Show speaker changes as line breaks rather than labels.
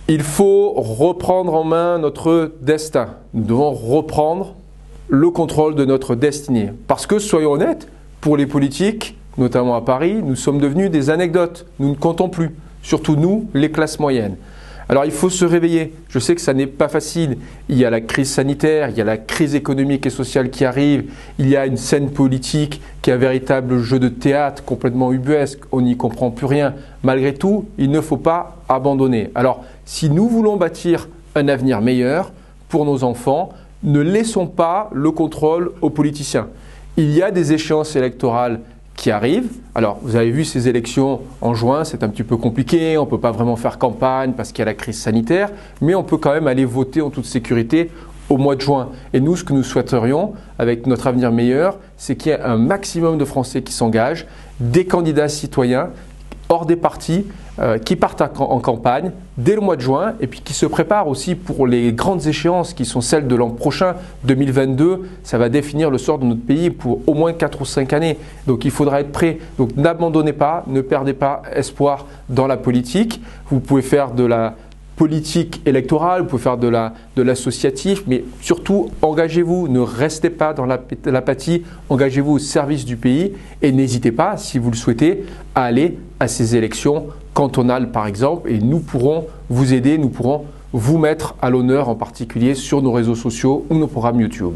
Il faut reprendre en main notre destin. Nous devons reprendre le contrôle de notre destinée. Parce que, soyons honnêtes, pour les politiques, notamment à Paris, nous sommes devenus des anecdotes. Nous ne comptons plus. Surtout nous, les classes moyennes. Alors il faut se réveiller. Je sais que ça n'est pas facile. Il y a la crise sanitaire, il y a la crise économique et sociale qui arrive, il y a une scène politique qui est un véritable jeu de théâtre complètement ubuesque, on n'y comprend plus rien. Malgré tout, il ne faut pas abandonner. Alors si nous voulons bâtir un avenir meilleur pour nos enfants, ne laissons pas le contrôle aux politiciens. Il y a des échéances électorales qui arrivent. Alors, vous avez vu ces élections en juin, c'est un petit peu compliqué, on ne peut pas vraiment faire campagne parce qu'il y a la crise sanitaire, mais on peut quand même aller voter en toute sécurité au mois de juin. Et nous, ce que nous souhaiterions, avec notre avenir meilleur, c'est qu'il y ait un maximum de Français qui s'engagent, des candidats citoyens, hors des partis, qui partent en campagne dès le mois de juin et puis qui se préparent aussi pour les grandes échéances qui sont celles de l'an prochain, 2022. Ça va définir le sort de notre pays pour au moins 4 ou 5 années. Donc il faudra être prêt. Donc n'abandonnez pas, ne perdez pas espoir dans la politique. Vous pouvez faire de la politique électorale, vous pouvez faire de l'associatif, mais surtout engagez-vous, ne restez pas dans l'apathie, engagez-vous au service du pays et n'hésitez pas, si vous le souhaitez, à aller à ces élections cantonales par exemple et nous pourrons vous aider, nous pourrons vous mettre à l'honneur en particulier sur nos réseaux sociaux ou nos programmes YouTube.